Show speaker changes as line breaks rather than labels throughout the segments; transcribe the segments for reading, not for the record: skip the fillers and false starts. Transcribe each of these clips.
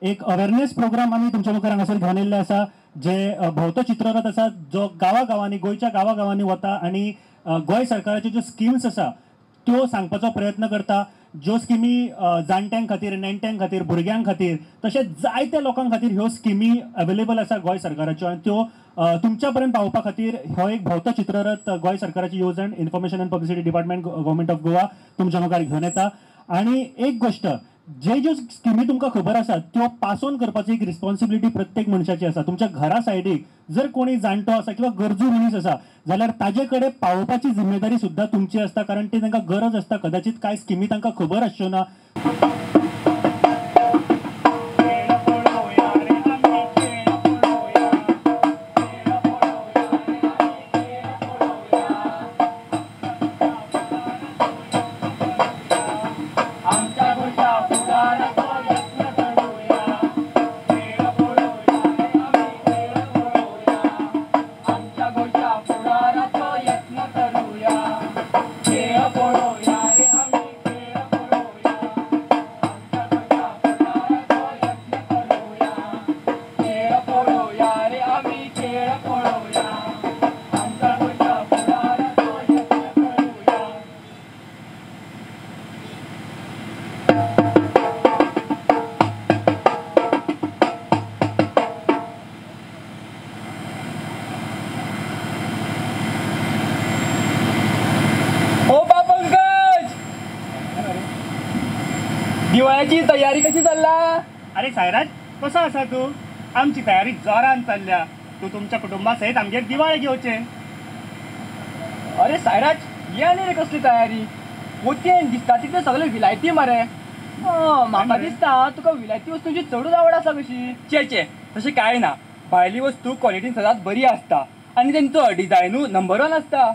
एक awareness programme आम्ही तुमच्या मुखार हांगासर घेवन येयल्ले आसा, जे भोंवतो चित्ररथ आसा जो गांवागांवांनी गोंयच्या गांवागांवांनी वता आनी गोंय सरकाराच्यो ज्यो स्किम्स आसा त्यो सांगपाचो प्रयत्न करता। ज्यो स्किमी जाणट्यां खातीर, नेणट्यां खातीर, भुरग्यां खातीर तशेंच जायत्या लोकां खातीर ह्यो स्किमी अवेलेबल आसा गोंय सरकाराच्यो, आनी त्यो तुमच्या पर्यंत पावोवपा खातीर हो एक भोंवतो चित्ररथ गोंय सरकाराची येवजण information end publicity department government of Goa तुमच्या मुखार घेवन येता। आनी एक गोष्ट, ज्यो स्किमी तुमकां खबर आसा त्यो पास ऑन करपाची एक रिस्पॉन्सिबिलिटी प्रत्येक मनशाची आसा। तुमच्या घरा सायडीक जर कोणी जाणटो आसा किंवा गरजू मनीस आसा जाल्यार ताजे कडेन पावोवपाची जिम्मेदारी सुद्दां तुमची आसता, कारण ती तांकां गरज आसता, कदाचित कांय स्किमी तांकां खबर आसच्यो ना।
दिवाळ्याची तयारी कशी चालला?
अरे सायराज, कसो आसा तू? आमची तयारी जोरान चल्ल्या। तू तुमच्या कुटुंबा सहित आमगेर दिवाळे घेवचे।
अरे सायराज, ये आनी रे कसली तयारी? वतेन दिसता तितले सगळे विलायती मरे। म्हाका दिसता तुका विलायती वस्तूंची चडूच आवड आसा कशी? चे तशें कांय ना। भायली वस्तू क्वॉलिटीन सदांच बरी आसता आनी तेंचो डिझायनू नंबर 1 आसता।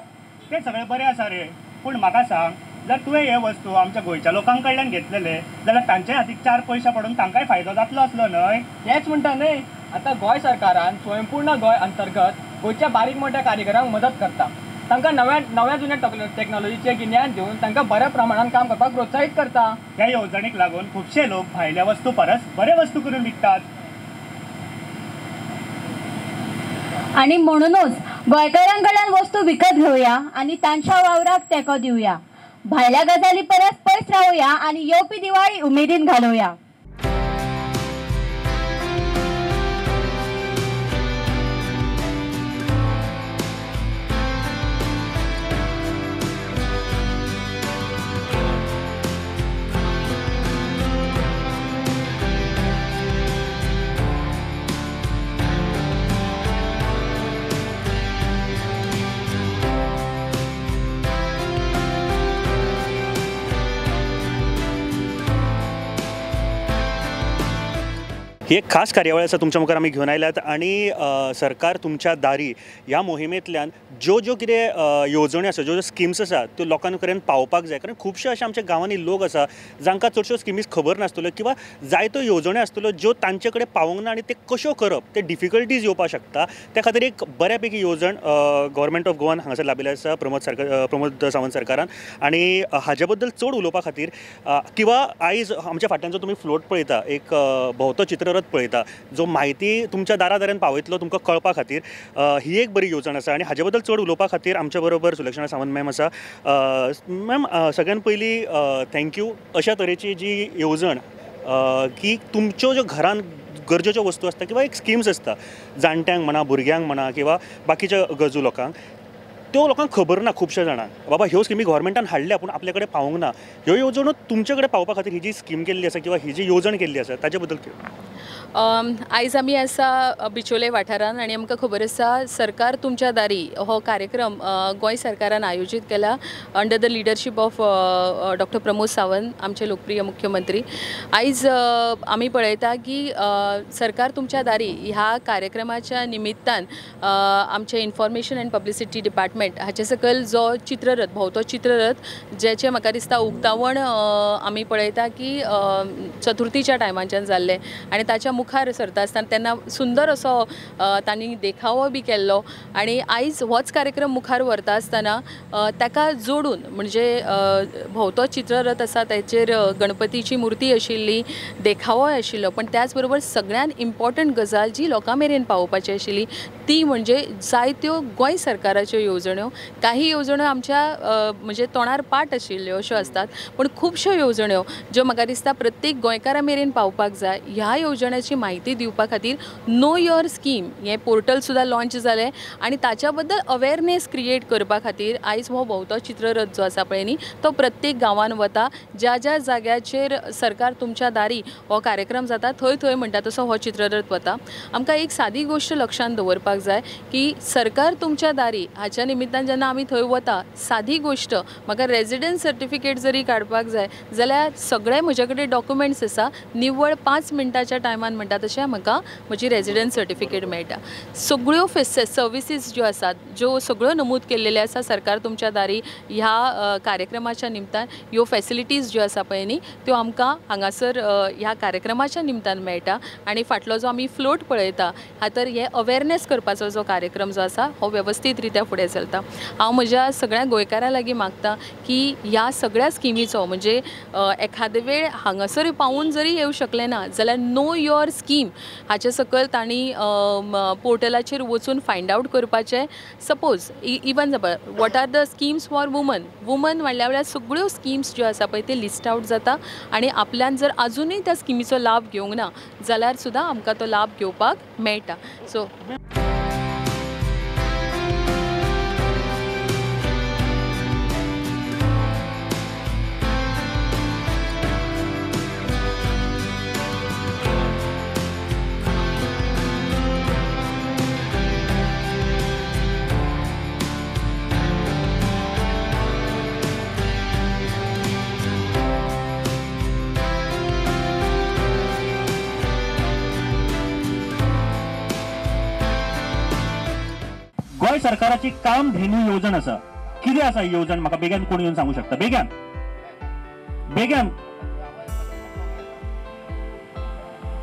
ते सगळे बरे आसा रे, पूण म्हाका सांग, जर तुवें हे वस्तू आमच्या गोंयच्या लोकां कडल्यान घेतलेले जाल्यार तांचे हातीक 4 पयशे पडून तांकांय फायदो जातलो आसलो न्हय?
तेच म्हणटा न्हय, आतां गोंय सरकारान स्वयंपूर्ण गोंय अंतर्गत गोंयच्या बारीक मोठ्या कारिगरांक मदत करता। तांकां नव्या जुन्या टॅक्नॉलॉजीचें गिन्यान दिवन तांकां बऱ्या प्रमाणात काम करपाक प्रोत्साहीत करता।
ह्या येवजणेक लागून खुबशे लोक भायल्या वस्तू परस बरे वस्तू करून विकतात।
आणि म्हणूनच गोंयकारांकडल्यान वस्तू विकत घेवया आणि तांच्या वावराक तेंको दिवया। भायल्या गजाली परस पयस रावया आणि येवपी दिवाळी उमेदीन घालवया।
ही एक खास कार्यावळ आसा तुमच्या मुखार आमी घेवन आयल्यात आनी सरकार तुमच्या दारी ह्या मोहिमेंतल्यान ज्यो कितें येवजण्यो आसा, ज्यो स्किम्स आसा त्यो लोकां पर्यंत पावोवपाक जाय। कारण खुबशे अशे आमच्या गांवांनी लोक आसा जांकां चडश्यो स्किमीज खबर नासतल्यो किंवा जायत्यो येवजण्यो आसतल्यो ज्यो तांचे कडेन पावोंक ना आनी ते कश्यो करप ते डिफिकल्टीज येवपाक शकता। त्या खातीर एक बऱ्यापैकी येवजण गव्हर्मेंट ऑफ गोवान हांगासर लाभिल्ली आसा प्रमोद सावंत सरकारान। आनी हाजे बद्दल चड उलोवपा खातीर किंवा आयज आमच्या फाटल्यान जो तुमी फ्लोट पळयता, एक भोंवतो चित्ररथ पळयता जो म्हायती तुमच्या दारांत पावयतलो तुमकां कळपा खातीर, ही एक बरी येवजण आसा। आनी हाजे बद्दल चड उलोवपा खातीर आमच्या बरोबर सुलक्षणा सावंत मॅम आसा। मॅम, सगळ्यान पयलीं थँक्यू अशा तरेची जी येवजण की तुमच्यो ज्यो घरान गरजेच्यो वस्तू आसता किंवा एक स्किम्स आसता जाणट्यांक म्हणा, भुरग्यांक म्हणा किंवा बाकीच्या गरजू लोकांक, त्यो लोकांक खबर ना खुबशे जाणांक। बाबा ह्यो स्किमी गव्हर्मेंटान हाडल्या पूण आपल्या कडेन पावोंक ना। ह्यो येवजण्यो तुमचे कडेन पावपा खातीर ही जी स्कीम केल्ली आसा किंवा ही जी येवजण केल्ली आसा ताचे बद्दल
आयज आमी आसा बिचोले वाठारान आनी आमकां खबर आसा सरकार तुमच्या दारी हो कार्यक्रम गोंय सरकारान आयोजीत केला under the leadership of doctor Pramod Sawant, आमचे लोकप्रिय मुख्यमंत्री। आयज आमी पळयता की सरकार तुमच्या दारी ह्या कार्यक्रमाच्या निमित्तान आमचे इन्फॉर्मेशन एंड पब्लिसिटी डिपार्टमेंट हाचे सकयल जो चित्ररथ भोंवतो चित्ररथ जेचे म्हाका दिसता उक्तावण आमी पळयता की चतुर्थीच्या टायमाच्यान जाल्ले आनी ताच्या मुखार सरता आसतना तेन्ना सुंदर असो तांणी देखावो बी केल्लो आनी आयज होच कार्यक्रम मुखार व्हरता आसतना ताका जोडून म्हणजे भोंवतो चित्ररथ आसा ताचेर गणपतीची मुर्ती आशिल्ली, देखावोय आशिल्लो, पण त्याच बरोबर सगळ्यान इम्पॉर्टंट गजाल जी लोकां मेरेन पावोवपाची आशिल्ली ती म्हणजे जायत्यो गोंय सरकाराच्यो येवजण्यो. काही येवजण्यो आमच्या म्हणजे तोंडार पाट आशिल्ल्यो अश्यो आसतात, पण खुबश्यो येवजण्यो ज्यो म्हाका दिसता प्रत्येक गोंयकारा मेरेन पावपाक जाय. ह्या येवजण्याची म्हायती दिवपा खातीर नो युअर स्कीम हें पोर्टल सुद्दां लॉन्च जालें आनी ताच्या बद्दल अवेरनेस क्रिएट करपा खातीर आयज हो भोंवतो चित्ररथ जो आसा पळय न्ही तो प्रत्येक गांवांत वता. ज्या ज्या जाग्याचेर सरकार तुमच्या दारी हो कार्यक्रम जाता थंय थंय म्हणटा तसो हो चित्ररथ वता. आमकां एक सादी गोश्ट लक्षांत दवरपाक जाय की सरकार तुमच्या दारी हाच्या निमित्तान जेन्ना आमी थंय वता, सादी गोश्ट म्हाका रेजिडेंस सर्टिफिकेट जरी काडपाक जाय जाल्यार सगळे म्हजे कडेन डॉक्युमेंट्स आसा, निव्वळ 5 मिनटाच्या टायमान म्हणटा तशें म्हाका म्हजी रेजिडेंस सर्टिफिकेट मेळटा. सगळ्यो सर्विसीस ज्यो आसात ज्यो सगळ्यो नमूद केल्लेल्यो आसा सरकार तुमच्या दारी ह्या कार्यक्रमाच्या निमतान ह्यो फॅसिलिटीज ज्यो आसा पळय न्ही त्यो आमकां हांगासर ह्या कार्यक्रमाच्या निमतान मेळटा. आनी फाटलो जो आमी फ्लोट पळयता हातर हे अवेरनेस करपाचो जो कार्यक्रम जो आसा हो वेवस्थीत रित्या फुडें चलता. हांव म्हज्या सगळ्या गोंयकारां लागीं मागता की ह्या सगळ्या स्किमीचो म्हणजे एखादे वेळ हांगासर पावून जरी येवं शकले ना जाल्यार नो युअर स्कीम हाचे सकयल तांणी पोर्टलाचेर वचून फायंड आवट करपाचें. Suppose even what are the schemes for women म्हणल्या सगळ्यो स्किम्स ज्यो आसा पळय ते लिस्ट आवट जाता आनी आपल्यान जर अजुनूय त्या स्किमीचो लाभ घेवंक ना जाल्यार सुद्दां आमकां तो लाभ घेवपाक मेळटा. सो
गोंय सरकाराची कामधेनू येवजण आसा. कितें आसा ही येवजण म्हाका बेगीन कोण येवन सांगूं शकता? बेगीन बेगीन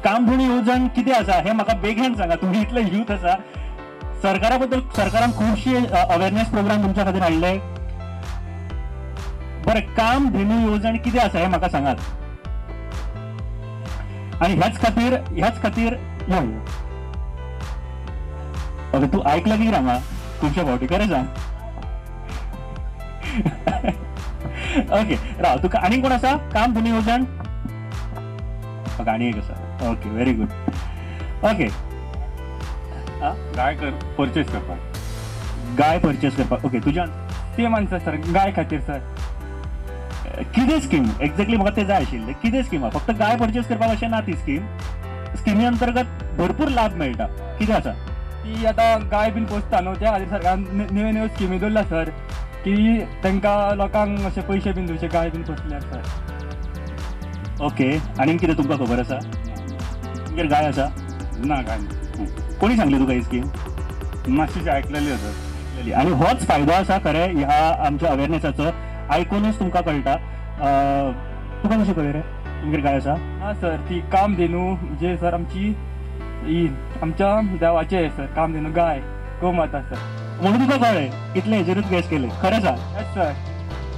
कामधेनू येवजण कितें आसा हें म्हाका बेगीन सांगा. तुमी इतले यूथ आसा, सरकारा बद्दल सरकारान खुबशी अवेरनेस प्रोग्राम तुमच्या खातीर हाडले. बरें, कामधेनू येवजण कितें आसा हें म्हाका सांगात. आनी ह्याच खातीर ओके, तू ऐकलं की रामा तुमच्या फावटी खरें सांग. ओके राव, तुका आनी कोण आसा कामधेनू येवजण? आनी एक आसा. Okay, very good. ओके,
गाय परचेस करपाक.
गाय परचेस करपाक. ओके, तुज्यान
सेम आन्सर सर, गाय खातीर सर.
कितें स्कीम एक्झॅक्टली म्हाका तें जाय आशिल्लें. कितें स्कीम आहा? फक्त गाय परचेस करपाक अशें ना ती स्कीम. स्किमी अंतर्गत भरपूर लाभ मेळटा. कितें आसा
ती आतां गाय बीन पोसता न्हू त्या खातीर सरकारान नव्यो स्किमी दवरला सर की तांकां लोकांक अशे पयशे बीन दिवचे गाय बीन पोसल्यार सर.
ओके, आनीक कितें तुमकां खबर आसा? तुमगेर गाय आसा?
ना गाय
कोणी सांगली तुका ही स्कीम?
मातशी आयकलेली आसा.
आणि होच फायदो आसा खरें ह्या आमच्या अवेरनेसाचो. आयकूनच तुमकां कळटा. तुका कशें कळ्ळें रे तुमगेर गाय आसा?
हा सर, ती कामधेनू जे सर आमची ही आमच्या देवाचे सर कामधेनू गाय गोमाता सर.
म्हणून तुका कळ्ळें? इतले हेजेरूच गॅस केले. खरें सांग.
Yes sir.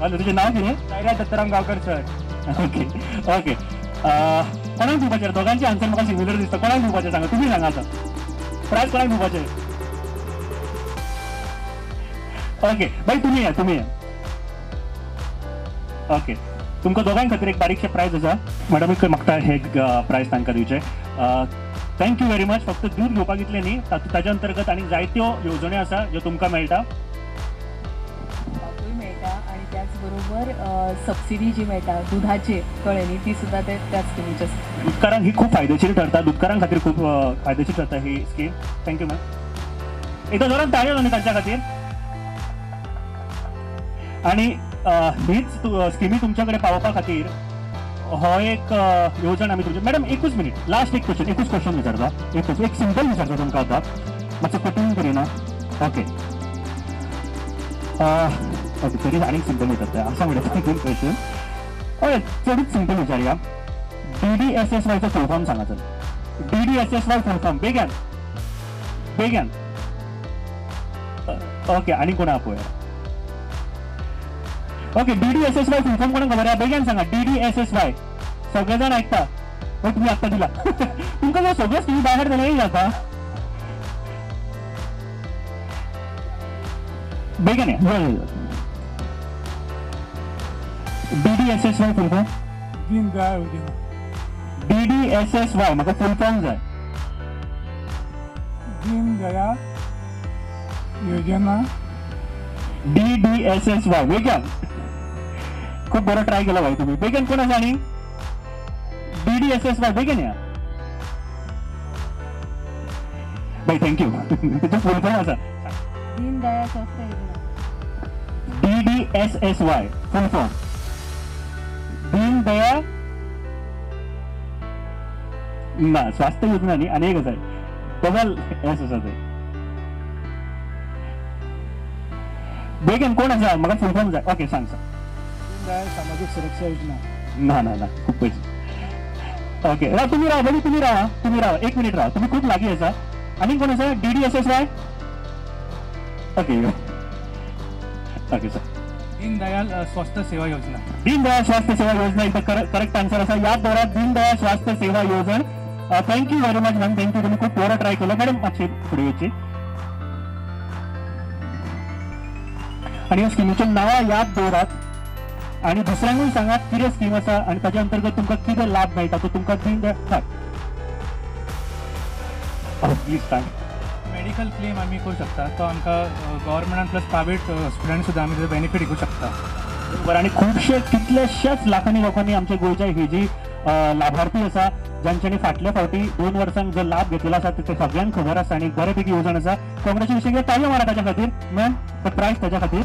हॅलो, तुजें नांव कितें?
Sairaj Dattaram Gaonkar sir.
Okay okay. कोणाक दिवपाचें? दोगांची आन्सर म्हाका सिमिलर दिसता. कोणाक दिवपाचें सांगा, तुमी सांगा आतां. प्रायज कोणाक दिवपाचें? ओके बाई, तुमी या. ओके, तुमकां दोगांय खातीर एक बारीकशें प्रायज आसा. मॅडम एक मागता हे प्रायज तांकां दिवचें. Thank you very much. फक्त दूध घेवपाक इतलें न्ही, ताच्या अंतर्गत आनी जायत्यो येवजण्यो आसा ज्यो तुमकां मेळटा.
मेळटा आनी त्याच बरोबर सबसिडी जी मेळटा दुधाची कळ्ळें न्ही, ती सुद्दां त्याच स्किमीची आसा.
दुधकारांक ही खूब फायदेशीर ठरता. दुधकारां खातीर खूब फायदेशीर ठरता ही स्कीम. Thank you ma'am. एकदा जोरान ताळयो न्ही तांच्या खातीर. आनी हीच स्किमी तुमच्या कडेन पावोवपा खातीर हो एक येवजण आमी तुमचे. मॅडम एकूच मिनीट, लास्ट एकूच क्वेश्चन विचारता. एक सिंपल विचारता तुमकां आतां, मातसो कठीण करिना. ओके ओके, तरी आनीक सिंपल विचारता. असा म्हणटा दोन क्वेश्चन. हय, चडूच सिंपल विचारया. DDSSYचो फूल फॉर्म सांगा सर.
DDSSY फुल फॉर्म बेगीन बेगीन. ओके आणि कोणा पळया. ओके DDSSY फुल फॉर्म कोणाक खबर आहे बेगीन सांगा. DDSSY सगळे जाण ऐकता. तुम्ही आत्ता दिला तुमकां जर सगळेच तुम्ही बाहेर जाल्यार जाता बेगीन या. DDSSY फुल फॉर्म
दीनदयाळ योजना.
DDSSY म्हाका फुल फॉर्म जाय.
दीनदयाळ योजना.
DDSSY बेगीन. खूप बरं ट्राय केला भाई तुम्ही. बेगीन कोण आसा आणि DDSSY बेगीन या भाई. थँक्यू. तुझं फुल फॉर्म आसा
दीनदयाळ स्वास्थ्य योजना.
DDSSY फुल फॉर्म दीनदयाळ ना स्वास्थ्य योजना न्ही आनी एक आसा डबल एस आसा ते. बेगीन कोण आसा म्हाका फुल फॉर्म जाय. ओके सांग सांग.
दीनदयाळ सामाजिक सुरक्षा योजना.
ना ना ना खूप पयशे. ओके तुम्ही राहा बघू तुम्ही राहा 1 मिनिट राहा. तुम्ही खूप लागीं आसा. आनी कोण आसा DDSSY. Okay okay sir.
Deendayal स्वास्थ्य सेवा योजना.
दीनदयाळ स्वास्थ्य सेवा योजना इथं करेक्ट आन्सर असा. याच दौरात दीनदयाळ स्वास्थ्य सेवा योजना. Thank you very much ma'am. Thank you. तुम्ही खूप बरं ट्राय केलं मॅडम. मातशी फुडें येवची. आणि ह्या स्किमीचें नांवां याद दवरात आणि दुसऱ्यांकूय सांगात कितें स्कीम आसा आणि ताच्या अंतर्गत तुमकां कितें लाभ मेळटा तो तुमकां दीनदयाळ. प्लीज सांग.
मेडिकल क्लेम आम्ही करू शकता. तो आमकां गव्हर्मेंटान प्लस प्रायवेट हॉस्पिटलांनी सुद्दां आमी बेनिफीट घेवंक शकता.
बरं आणि खूपशे कितलेशेच लाखांनी लोकांनी आमच्या गोंयच्या ही जी लाभार्थी आसा ज्यांच्यानी फाटल्या फावटी 2 वर्सांक जो लाभ घेतलेलो आसा ते सगळ्यांक खबर आसा आणि बऱ्यापैकी येवजण आसा. कॉंग्रॅच्युलेशन. ताळयो मारा ताच्या खातीर. मॅम प्रायज ताच्या खातीर.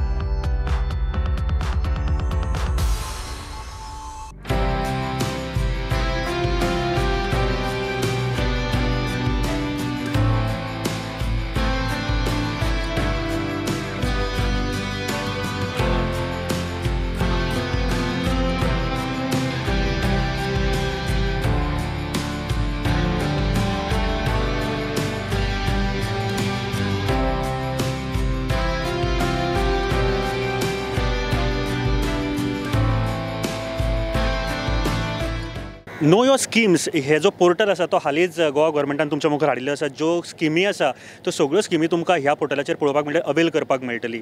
नो योर स्किम्स हे जो पोर्टल आसा तो हालींच गोवा गव्हर्मेंटान तुमच्या मुखार हाडिल्लो आसा. ज्यो स्किमी आसा त्यो सगळ्यो स्किमी तुमकां ह्या पोर्टलाचेर पळोवपाक मेळटा, अवेल करपाक मेळटली.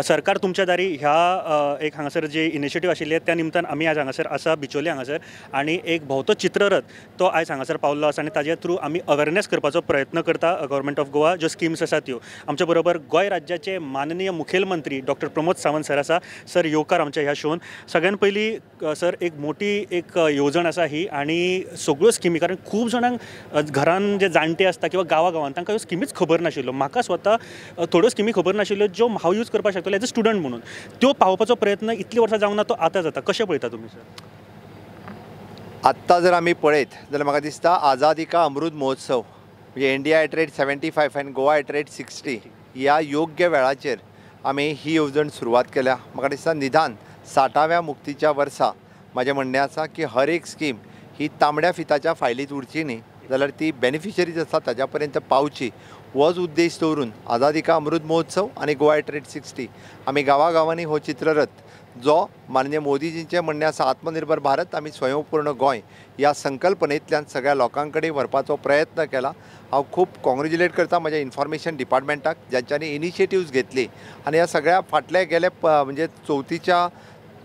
सरकार तुमच्या दारी ह्या एक हांगासर जे इनिशिएटीव आशिल्ले त्या निमतान आमी आज हांगासर आसा बिचोले हांगासर आणि एक भोंवतो चित्ररथ तो आयज हांगासर पावल्लो आसा आणि ताजे थ्रू आमी अवेरनेस करपाचो प्रयत्न करता. गव्हर्मेंट ऑफ गोवा ज्यो स्किम्स आसा त्यो. आमच्या बरोबर गोंय राज्याचे माननीय मुखेलमंत्री डॉक्टर प्रमोद सावंत सर आसा. सर येवकार आमच्या ह्या शोन. सगळ्यात पयलीं सर एक मोठी एक येवजण आसा ही आणि सगळ्यो स्किमी कारण खूब जाणांक घरान जे जाणटे आसता किंवा गांवांत तांकां ह्यो स्किमीच खबर नाशिल्लो. म्हाका स्वता थोड्यो स्किमी खबर नाशिल्ल्यो ज्यो हांव यूज करपाक शकतलो एज अ स्टुडंट म्हणून. त्यो पावोवपाचो प्रयत्न इतली वर्सां जावंक ना तो आतां जाता. कशें पळयता तुमी सर?
आत्ता जर आमी पळयत जाल्यार म्हाका दिसता आझादी का अमृत महोत्सव म्हणजे इंडिया एट रेट 75 आनी गोवा एट रेट 60 ह्या योग्य वेळाचेर आमी ही येवजण सुरवात केल्या. म्हाका दिसता निदान 60व्या मुक्तीच्या वर्सा म्हाजें म्हणणें आसा की हर एक स्कीम ही तांबड्या फिताच्या फायलीत उरची न्ही जाल्यार ती बेनिफिशरीज आसा ताज्या पर्यंत पावची होच उद्देश दवरून आझादी का अमृत महोत्सव आनी गोवा एट रेट 60 आमी गांवागांवांनी हो चित्ररथ जो माननीय मोदीजींचें म्हणणें आसा आत्मनिर्भर भारत आमी स्वयंपूर्ण गोंय ह्या संकल्पनेंतल्यान सगळ्या लोकां कडेन व्हरपाचो प्रयत्न केला. हांव खूब कॉंग्रेच्युलेट करता म्हज्या इन्फॉर्मेशन डिपार्टमेंटाक ज्यांच्यांनी इनिशिएटिव्स घेतली आनी ह्या सगळ्या फाटले गेले म्हणजे चवथीच्या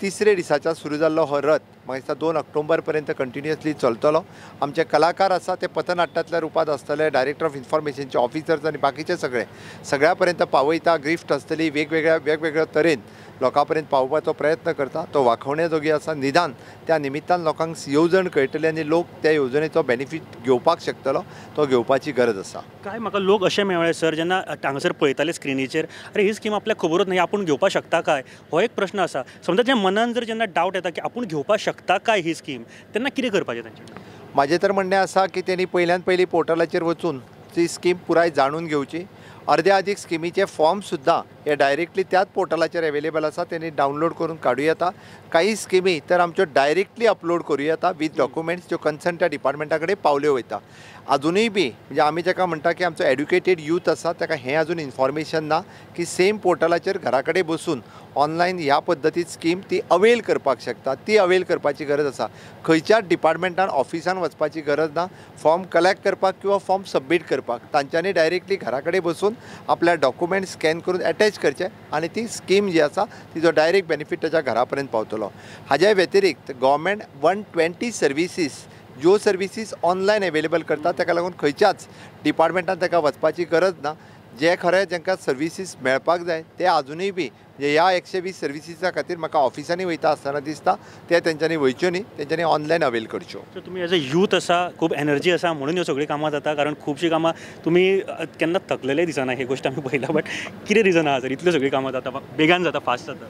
3रे दिसाच्या सुरू जाल्लो हो रथ म्हाका दिसता 2 ऑक्टोबर पर्यंत कंटिन्युअसली चलतलो. आमचे कलाकार आसा ते पथनाट्यातल्या रुपांत आसतले, डायरेक्टर ऑफ इन्फॉर्मेशनचे ऑफिसर्स आनी बाकीचे सगळ्या पर्यंत पावयता. गिफ्ट आसतली वेगवेगळ्या तरेन लोकां पर्यंत पावोवपाचो प्रयत्न करता. तो वाखवणे जोगी आसा. निदान त्या निमित्तान लोकांक येवजण कळटली आनी लोक त्या येवजणेचो बेनिफीट घेवपाक शकतलो. तो घेवपाची गरज आसा.
काय म्हाका लोक अशें मेळ्ळे सर जेन्ना हांगासर पळयताले स्क्रिनीचेर अरे ही स्कीम आपल्याक खबरच नाही आपूण घेवपाक शकता काय हो एक प्रश्न आसा. समजा त्या मनान जर जेन्ना डावट येता की आपूण घेवपाक शकता काय ही स्कीम तेन्ना कितें करपाचें तांचें?
म्हाजें तर म्हणणें आसा की तेणी पयल्यान पोर्टलाचेर वचून ती स्कीम पुराय जाणून घेवची. अर्द्या अदीक स्किमीचे फॉर्म सुद्दां हे डायरेक्टली त्याच पोर्टलाचेर अवेलेबल आसा, तेणी डावनलोड करून काडूं येता. काही स्किमी तर आमच्यो डायरेक्टली अपलोड करूं येता विथ डॉक्युमेंट्स ज्यो कन्सर्न त्या डिपार्टमेंटा कडेन पावल्यो वयता. अजुनूय बी म्हणजे आमी जाका म्हणटा की आमचो एड्युकेटेड यूथ आसा ताका हें अजून इन्फॉर्मेशन ना की सेम पोर्टलाचेर घरा कडेन बसून ऑनलायन ह्या पद्दतीत स्कीम ती अवेल करपाक शकता. ती अवेल करपाची गरज आसा. खंयच्याच डिपार्टमेंटान ऑफिसान वचपाची गरज ना फॉर्म कलेक्ट करपाक किंवा फॉर्म सबमीट करपाक. तांच्यांनी डायरेक्टली घरा कडेन बसून आपल्या डॉक्युमेंट स्कॅन करून अटॅच करचे आनी ती स्कीम जी आसा तिजो डायरेक्ट बेनिफीट ताच्या घरा पर्यंत पावतलो. हाज्या व्यतिरिक्त गव्हर्मेंट 120 सर्विसीस ज्यो सर्विसीस ऑनलायन अवेलेबल करता ताका लागून खंयच्याच डिपार्टमेंटान ताका वचपाची गरज ना. जे खरें जांकां सर्विसीस मेळपाक जाय ते अजुनूय बी म्हणजे ह्या 120 सर्विसीसा खातीर म्हाका ऑफिसांनी वयता आसतना दिसता ते तेंच्यांनी वयच्यो न्ही, तेंच्यांनी ऑनलायन अवेल करच्यो.
सो तुमी एज अ यूथ आसा, खूब एनर्जी आसा म्हणून ह्यो सगळीं कामां जाता, कारण खुबशीं कामां तुमी केन्ना थकलेले दिसना. ही गोश्ट आमी पळयला. बट कितें रिजन आहा सर इतल्यो सगळीं कामां जाता, बेगान जाता, फास्ट जाता?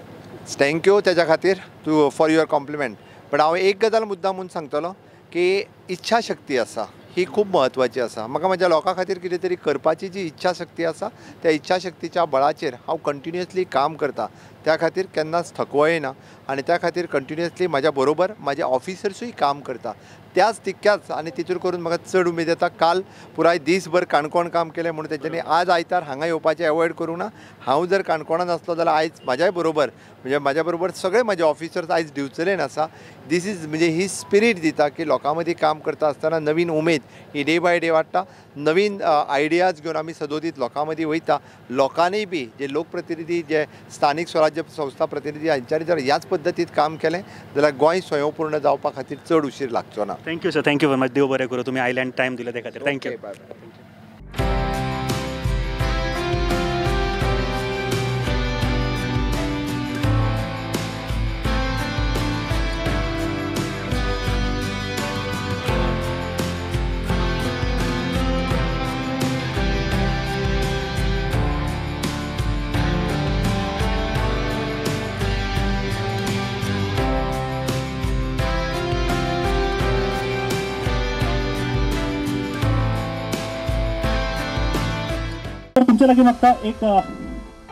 थँक्यू तेज्या खातीर too for your compliment. But हांव एक गजाल मुद्दामून सांगतलो की इच्छा शक्ती आसा ही खूब म्हत्वाची आसा. म्हाका म्हज्या लोकां खातीर कितें तरी करपाची जी इच्छा शक्ती आसा त्या इच्छा शक्तीच्या बळाचेर हांव कंटिन्युअसली काम करता. त्या खातीर केन्नाच थकवो येना आनी त्या खातीर कंटिन्युअसली म्हाज्या बरोबर म्हाजे ऑफिसर्सूय काम करता. त्याच तितक्याच आनी तितूर करून म्हाका चड उमेद येता. काल पुराय दीसभर काणकोण काम केलें म्हणून तेंच्यांनी आज आयतार हांगा येवपाचें एवॉयड करूं ना. हांव जर काणकोणान आसलो जाल्यार आयज म्हाज्याय बरोबर म्हणजे म्हाज्या बरोबर सगळे म्हाजे ऑफिसर्स आयज डिवचलेन आसा. दीस इज म्हणजे ही स्पिरीट दिता की लोकां मदीं काम करता आसतना नवीन उमेद ही डे बाय डे वाडटा. नवीन आयडियाज घेवन आमी सदोदीत लोकां मदीं वयता. लोकांनीय बी जे लोकप्रतिनिधी जे स्थानीक स्वराज्य संस्था प्रतिनिधी हांच्यांनी जर ह्याच पद्दतीत काम केलें जाल्यार गोंय स्वयंपूर्ण जावपा खातीर चड उशीर लागचो ना.
Thank you sir, thank you very much. देव बरें करूं. तुमी आयलँड टायम दिलो त्या खातीर. थँक्यू.
Bye bye.
तुमच्या लागीं म्हाका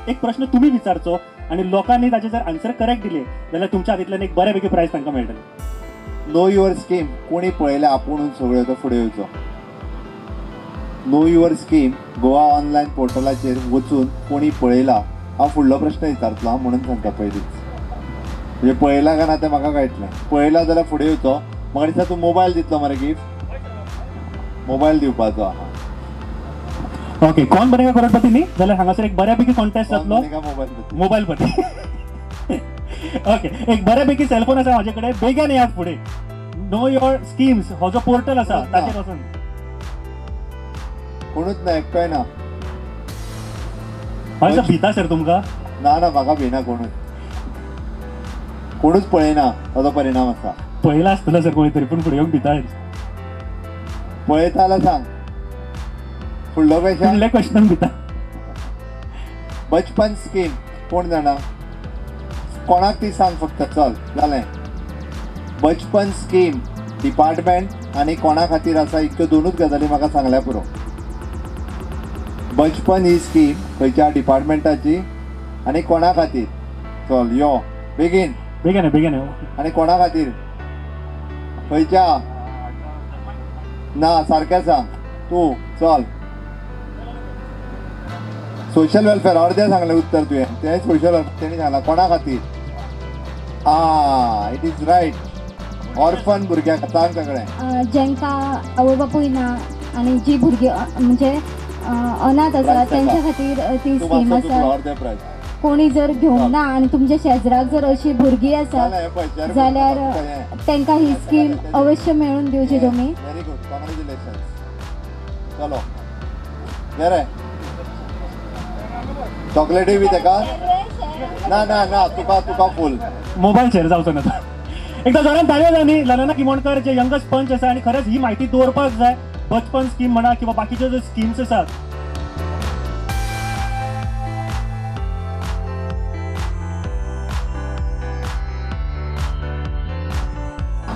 एक प्रश्न तुम्ही विचारचो आणि लोकांनी ताचे जर आन्सर करेक्ट दिले जाल्यार तुमच्या हातींतल्यान एक बऱ्यापैकी प्रायज तांकां मेळटलें.
नो युअर स्कीम कोणी पळयल्या आपुणून सगळ्यो तो फुडें येवचो. Know your scheme Goa online पोर्टलाचेर वचून कोणी पळयला हांव फुडलो प्रश्न विचारतलो म्हणून सांगता पयलींच. म्हणजे पळयला काय ना तें म्हाका कळटलें. पळयला जाल्यार फुडें येवचो. म्हाका दिसता तूं मोबायल दितलो मरे गिफ्ट. मोबायल दिवपाचो.
ओके, कोण बनेगा करोडपती न्ही जाल्यार हांगासर एक बऱ्यापैकी कॉन्टेस्ट जातलो मोबायल पती. ओके, एक बऱ्यापैकी सेलफोन आसा म्हाजे कडेन. बेगीन येयात फुडें. नो युअर स्किम्स हो जो पोर्टल आसा ताचेर वचून.
कोणूच ना, एकटोय ना.
हय सर, भिता सर तुमकां?
ना ना, म्हाका भिना कोणूच पळयना. ताचो परिणाम आसा.
पळयला आसतलो सर कोणी तरी, पूण फुडें येवंक भिता.
पळयता जाल्यार सांग. फुडलो
क्वेश्चन भिता.
बचपन स्कीम कोण जाणा? कोणाक ती सांग फक्त. चल जालें. बचपन स्कीम डिपार्टमेंट आनी कोणा खातीर आसा इतक्यो दोनूच गजाली म्हाका सांगल्या पुरो. बचपन ही स्कीम खंयच्या डिपार्टमेंटाची आनी कोणा खातीर? चल यो बेगीन
बेगीन बेगीन.
आनी कोणा खातीर? खंयच्या? ना, सारकें सांग तूं. चल. सोशल वेलफेअर अर्दें सांगलें उत्तर तुवें. तें सोशल वेलफेअर तेणी सांगलां कोणा खातीर. It is right. ऑर्फन भुरग्यांक सांग सगळें.
जेंकां आवय बापूय ना आनी जी भुरगीं म्हणजे अनाथ आसा तेंच्या खातीर ती स्कीम आसा. कोणी जर घेवंक ना आनी तुमच्या शेजराक जर अशी भुरगीं आसा जाल्यार तांकां ही स्कीम अवश्य मेळून दिवची तुमी.
Very good, congratulation. चलो बरें. चॉकलेटूय बी ताका? ना ना ना, तुका फूल.
मोबाईल शेअर जावचो ना. एकदा जोरान ताळयो जाय न्ही. ललना किमोणकर जे यंगस्ट पंच आसा आनी खरेंच ही म्हायती दवरपाक जाय. बचपन स्कीम म्हणा किंवा बाकीच्यो ज्यो स्किम्स आसात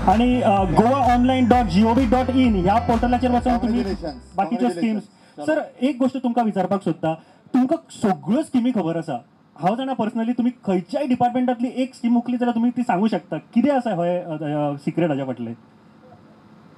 आणि goaonline.gov.in ह्या पोर्टलाचेर वचून तुम्ही बाकीच्यो स्किम्स. सर, एक गोष्ट तुमकां विचारपाक सोदता. तुमकां सगळ्यो स्किमी खबर आसा हांव जाणा पर्सनली तुमी खंयच्याय डिपार्टमेंटातली एक स्कीम मुकली जाल्यार तुमी ती सांगू शकता कितें आसा हे सिक्रेट हाच्या फाटलें?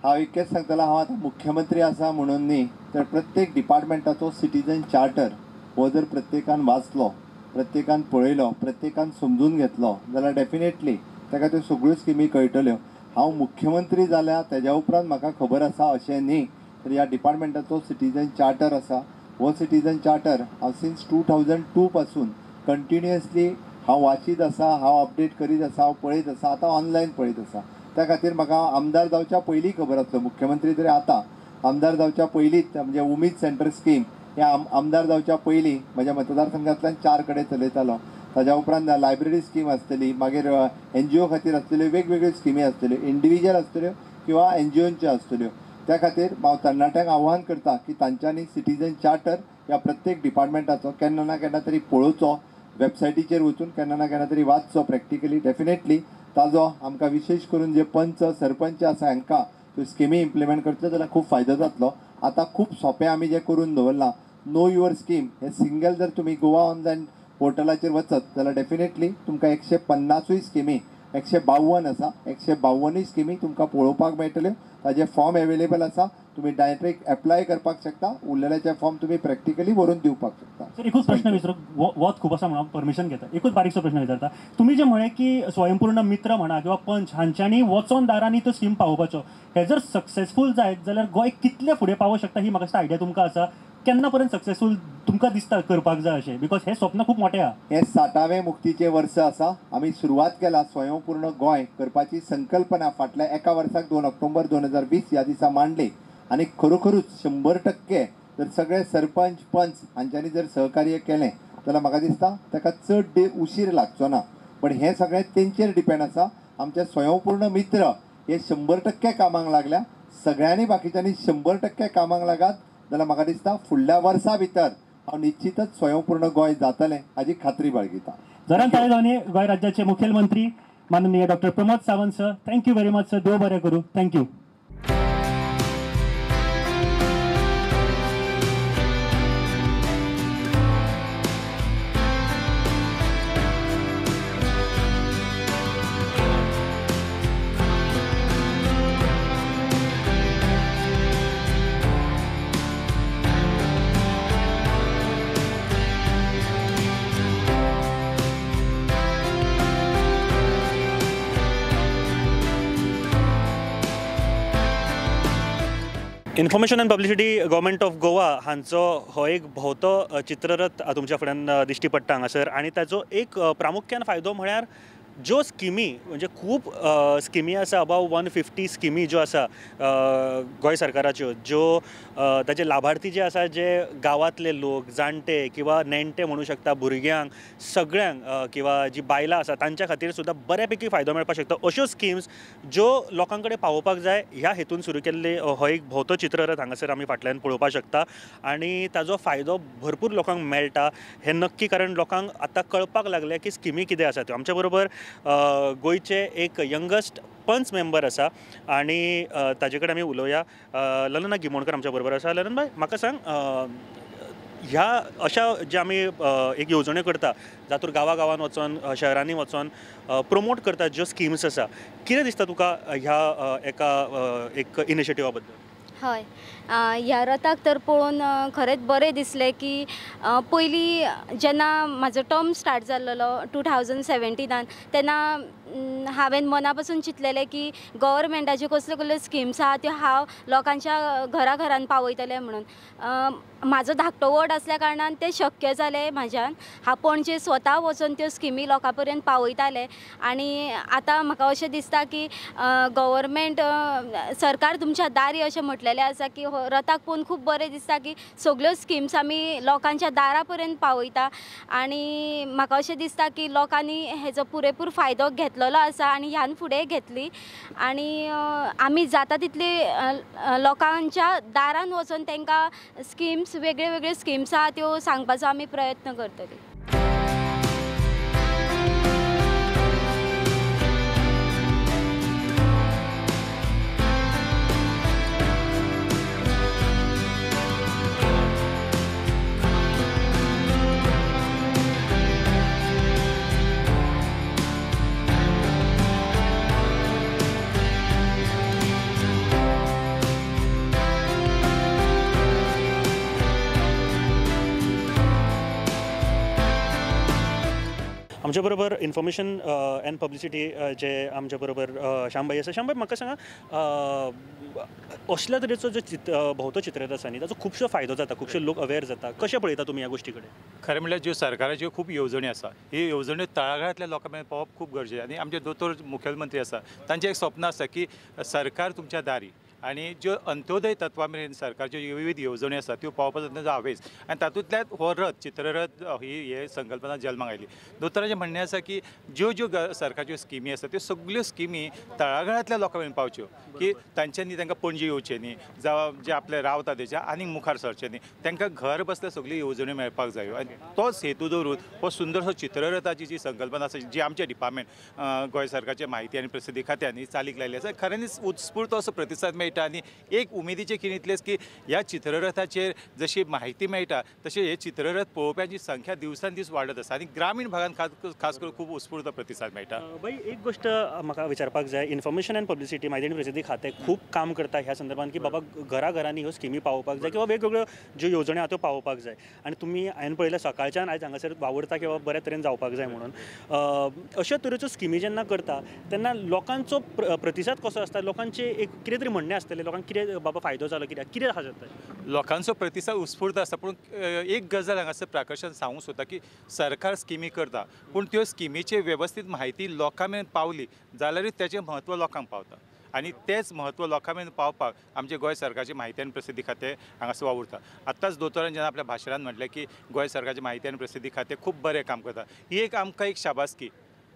हांव एकच सांगतलो, हांव आतां मुख्यमंत्री आसा म्हणून न्ही, तर प्रत्येक डिपार्टमेंटाचो सिटीजन चार्टर हो जर प्रत्येकान वाचलो, प्रत्येकान पळयलो, प्रत्येकान समजून घेतलो जाल्यार डेफिनेटली ताका त्यो सगळ्यो स्किमी कळटल्यो. हांव मुख्यमंत्री जाल्या तेज्या उपरांत म्हाका खबर आसा अशें न्ही, तर ह्या डिपार्टमेंटाचो सिटीजन चार्टर आसा. हो सिटीजन चार्टर हांव सिन्स 2002 पासून कंटिन्युअसली हांव वाचीत आसा, हांव अपडेट करीत आसा, हांव पळयत आसा, आतां ऑनलायन पळयत आसा. त्या खातीर म्हाका आमदार जावच्या पयलीं खबर आसलो, मुख्यमंत्री तरी आतां, आमदार जावच्या पयलींच म्हणजे उमीद सेंटर स्कीम ह्या आमदार जावच्या पयलीं म्हज्या मतदारसंघांतल्यान 4 कडेन चलयतालो. ताज्या उपरांत लायब्ररी स्कीम आसतली, मागीर NGO खातीर आसतल्यो वेगवेगळ्यो स्किमी आसतल्यो, इंडिविज्युअल आसतल्यो किंवा NGOंच्यो आसतल्यो. त्या खातीर हांव तरणाट्यांक आव्हान करता की तांच्यांनी सिटीजन चार्टर ह्या प्रत्येक डिपार्टमेंटाचो केन्ना ना केन्ना तरी पळोवचो, वेबसायटीचेर वचून केन्ना ना केन्ना तरी वाचचो प्रॅक्टिकली. डेफिनेटली ताजो आमकां विशेश करून जे पंच सरपंच आसा हांकां त्यो स्किमी इम्प्लिमेंट करच्यो जाल्यार खूब फायदो जातलो. आतां खूब सोंपें आमी जें करून दवरलां, नो युअर स्कीम हे सिंगल जर तुमी गोवा ऑनलायन पोर्टलाचेर वचत जाल्यार डेफिनेटली तुमकां 150 स्किमी 152 आसा, 152 स्किमी तुमकां पळोवपाक मेळटल्यो. ताजे फॉर्म एवेलेबल आसा, तुमी डायरेक्ट एप्लाय करपाक शकता, उरलेले फॉर्म तुमी प्रॅक्टिकली व्हरून दिवपाक शकता.
सर एकूच प्रश्न विचारू, वत खूब आसा म्हणून परमिशन घेता, एकूच बारीकसो प्रश्न विचारता. तुम्ही जे म्हळे की स्वयंपूर्ण मित्र म्हणा किंवा पंच हांच्यांनी वचोन दारांनी तो स्कीम पावोवपाचो, हे जर सक्सेसफूल जायत जाल्यार गोंय कितले फुडें पावोवंक शकता ही म्हाका आयडिया तुमकां आसा? केन्ना पर्यंत सक्सेसफूल तुमकां दिसता करपाक जाय अशें? बिकॉज हे स्वप्न खूब मोठें आहा.
हे 60वें मुक्तीचें वर्स आसा. आमी सुरवात केला स्वयंपूर्ण गोंय करपाची संकल्पना फाटल्या एका वर्साक 2 ऑक्टोबर 2020 ह्या दिसा मांडली. आणि खरोखरूच 100% जर सगळे सरपंच पंच हांच्यांनी जर सहकार्य केलें जाल्यार म्हाका दिसता ताका चड उशीर लागचो ना. पण हें सगळें तेंचेर डिपेंड आसा. आमचे स्वयंपूर्ण मित्र हे 100% कामाक लागल्या. सगळ्यांनी बाकीच्यांनी 100% कामाक लागात जाल्यार म्हाका दिसता फुडल्या वर्सा भितर हांव निश्चितच स्वयंपूर्ण गोंय जातलें हाची खात्री बाळगिता.
जरान ताळेगांवनी गोंय राज्याचे मुखेलमंत्री माननीय doctor Pramod Sawant sir, thank you very much sir. देव बरें करूं. Thank you. Information and publicity government of Goa हांचो हो एक भोवतो चित्ररथ तुमच्या फुड्यान दिश्टी पडटा हांगासर. आनी ताचो एक प्रामुख्यान फायदो म्हळ्यार ज्यो स्किमी म्हणजे खूब स्किमी आसा, अबाव 150 स्किमी ज्यो आसा गोंय सरकाराच्यो, ज्यो ताचे लाभार्थी जे आसा जे गांवांतले लोक, जाणटे किंवा नेणटे म्हणू शकता, भुरग्यांक सगळ्यांक किंवा जी बायलां आसा तांच्या खातीर सुद्दां बऱ्यापैकी फायदो मेळपाक शकता. अश्यो स्किम्स ज्यो लोकां कडेन पावोवपाक जाय ह्या हेतून सुरू केल्ले हो एक भोवतो चित्ररथ हांगासर आमी फाटल्यान पळोवपाक शकता. आनी ताजो फायदो भरपूर लोकांक मेळटा हें नक्की, कारण लोकांक आतां कळपाक लागलें की स्किमी कितें आसा त्यो. आमच्या बरोबर गोंयचे एक यंगस्ट पंच मेंबर आसा आनी ताजे कडेन आमी उलोवया. ललना गिमोणकर आमच्या बरोबर आसा. ललन भाई, म्हाका सांग, ह्या अशा जे आमी एक येवजण्यो करता जातूर गांवागांवांत वचोन शहरांनी वचोन प्रमोट करता ज्यो स्किम्स आसा, कितें दिसता तुका ह्या एक इनिशिएटिव्हा बद्दल?
हय, ह्या रथाक तर पळोवन खरेंच बरें दिसलें की पयलीं जेन्ना म्हाजो टर्म स्टार्ट जाल्लो 2017 तेन्ना हांवें मना पासून चिंतलेलें की गव्हर्मेंटाच्यो कसल्यो कसल्यो स्किम्स आहा त्यो हांव लोकांच्या घराघरान पावयतलें म्हणून. म्हाजो धाकटो वोर्ड आसल्या कारणान तें शक्य जालें म्हाज्यान. हांव पणजे स्वता वचून त्यो स्किमी लोकां पर्यंत पावयतालें. आनी आतां म्हाका अशें दिसता की गव्हर्मेंट सरकार तुमच्या दारी अशें म्हटलेलें आसा की रथाक पळोवन खूब बरें दिसता की सगळ्यो स्किम्स आमी लोकांच्या दारा पर्यंत पावयता. आनी म्हाका अशें दिसता की लोकांनी हेजो पुरेपूर फायदो घेतलेलो आसा आनी ह्यान फुडें घेतली. आनी आमी जाता तितली लोकांच्या दारान वचून तांकां स्किम्स वेगळ्यो वेगळ्यो स्किम्स आहा त्यो सांगपाचो आमी प्रयत्न करतली.
आमच्या बरोबर इन्फॉर्मेशन अँड पब्लिसिटी जे आमच्या बरोबर श्यामबाई आसा. श्यामबाई म्हाका सांगा असल्या तरेचो जो भोंवतो चित्ररथ आसा न्ही ताचो खुबसो फायदो जाता, खुबशे लोक अवेअर जाता. कशें पळयता तुमी ह्या गोश्टी कडेन?
खरें म्हणल्यार ज्यो सरकाराच्यो खूब येवजणी आसा ही येवजण्यो तळागाळांतल्या लोकां मेरेन पावप खूब गरजेचें. आनी आमचे दोतोर मुखेलमंत्री आसा तांचें एक स्वप्न आसा की सरकार तुमच्या दारी आनी ज्यो अंत्योदय तत्वा मेरेन सरकारच्यो विविध येवजण्यो आसा त्यो पावपाचो हावेस आनी तातूंतल्यान हो रथ चित्ररथ ही संकल्पना जल्माक आयली. दोतोराचें म्हणणें आसा की ज्यो सरकारच्यो स्किमी आसा त्यो सगळ्यो स्किमी तळागाळांतल्या लोकां मेरेन पावच्यो की तांच्यांनी तांकां पणजी येवचें न्ही जावं जे आपले रावता तेचे आनीक मुखार सरचें न्ही तांकां घर बसल्या सगळ्यो येवजण्यो मेळपाक जायो. आनी तोच हेतू दवरून हो सुंदरसो चित्ररथाची जी संकल्पना आसा जी आमचे डिपार्टमेंट गोंय सरकारचे म्हायती आनी प्रसिद्धी खात्यांनी चालीक लायली आसा. खऱ्यांनीच उत्स्फूर्त असो प्रतिसाद मेळटा आनी एक उमेदीचें खीण इतलेंच की ह्या चित्ररथाचेर जशी म्हायती मेळटा तशें हे चित्ररथ पळोवप्यांची संख्या दिवसान दीस वाडत आसा आनी ग्रामीण भागांत खास करून खूब उत्स्फूर्त प्रतिसाद मेळटा.
बाई एक गोष्ट म्हाका विचारपाक जाय. इन्फॉर्मेशन अँड पब्लिसिटी म्हायती आनी प्रसिद्धी खातें खूब काम करता ह्या संदर्भात की बाबा घराघरांनी ह्यो स्किमी पावोवपाक जाय किंवा वेगवेगळ्यो ज्यो येवजण्यो आहा त्यो पावोवपाक जाय. आनी तुमी हांवें पळयलें सकाळच्यान आयज हांगासर वावुरता किंवा बऱ्या तरेन जावपाक जाय म्हणून. अशा तरेच्यो स्किमी जेन्ना करता तेन्ना लोकांचो प्रतिसाद कसो आसता? लोकांचे एक कितें तरी म्हणणें आसतलें लोकांक कितें बाबा फायदो जालो कितें आसा जाता?
लोकांचो प्रतिसाद उत्स्फूर्त आसा पूण एक गजाल हांगासर प्राकर्शान सांगूंक सोदता की सरकार स्किमी करता पूण त्यो स्किमीची वेवस्थीत म्हायती लोकां मेरेन पावली जाल्यारूच तेचें म्हत्व लोकांक पावता आनी तेच म्हत्व लोकां मेरेन पावपाक आमचे गोंय सरकारची म्हायती आनी प्रसिद्धी खातें हांगासर वावुरता. आतांच दोतोरान जेन्ना आपल्या भाशणांत म्हटलें की गोंय सरकारचे म्हायती आनी प्रसिद्धी खातें खूब बरें काम करता ही एक आमकां एक शाबासकी.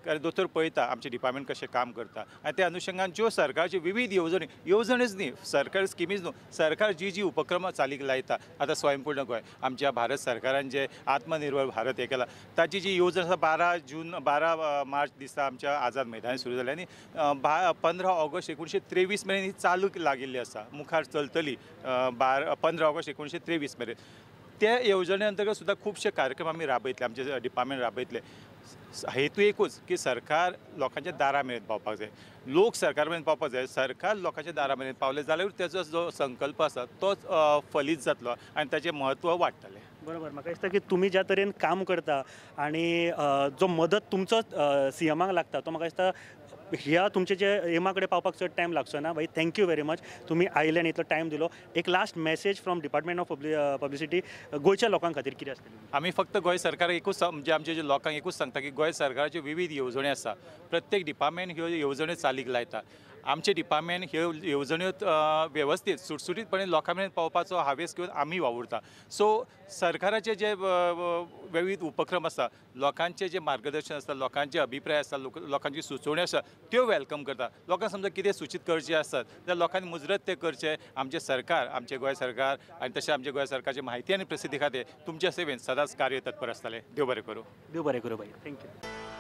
कारण दोतोर पळयता आमचे डिपार्टमेंट कशें काम करता आनी त्या अनुशंगान ज्यो सरकारच्यो विविध येवजणीच न्ही सरकारी स्किमीज न्हू सरकार जी उपक्रम चालीक लायता. आतां स्वयंपूर्ण गोंय आमच्या भारत सरकारान जे आत्मनिर्भर भारत हें केला ताची जी येवजण आसा 12 मार्च दिसा आमच्या आझाद मैदानार सुरू जाली आनी 15 ऑगस्ट 1923 मेरेन ही चालू लागिल्ली आसा मुखार चलतली 15 ऑगस्ट 1923 मेरेन. त्या येवजणे अंतर्गत सुद्दां खुबशे कार्यक्रम आमी राबयतले आमचे डिपार्टमेंट राबयतले. हेतू एकूच की सरकार लोकांच्या दारा मेरेन पावपाक जाय लोक सरकार मेरेन पावपाक जाय. सरकार लोकांच्या दारा मेरेन पावले जाल्यार तेजो जो संकल्प आसा तोच फलीत जातलो आनी ताचें म्हत्व वाडटलें.
बरोबर. म्हाका दिसता की तुमी ज्या तरेन काम करता आनी जो मदत तुमचो सीएमाक लागता तो म्हाका दिसता ह्या तुमचे जे एमा कडेन पावपाक चड टायम लागचो ना. भाई थँक्यू व्हेरी मच तुमी आयले आनी इतलो टायम दिलो. एक last message from department of publicity गोंयच्या लोकां खातीर कितें आसतलें?
आमी फक्त गोंय सरकार एकूच म्हणजे आमचे जे लोकांक एकूच सांगता की गोंय सरकाराच्यो विविध येवजण्यो आसा प्रत्येक डिपार्टमेंट ह्यो येवजण्यो चालीक लायता. आमचे डिपार्टमेंट ह्यो येवजण्यो वेवस्थीत सुटसुटीतपणे लोकां मेरेन पावपाचो हावेस घेवन आमी वावुरता. सो सरकाराचे जे विविध उपक्रम आसा लोकांचे जे मार्गदर्शन आसता लोकांचे अभिप्राय आसता लोकांची सुचोवण्यो आसा त्यो वेलकम करता. लोकांक समजा कितें सूचित करचें आसत जाल्यार लोकांनी मुजरत तें करचें. आमचे सरकार आमचे गोंय सरकार आनी तशें आमचे गोंय सरकारचे म्हायती आनी प्रसिद्धी खातें तुमच्या सेवेन सदांच कार्य तत्पर आसतलें. देव बरें करूं.
देव बरें करूं बाई. थँक्यू.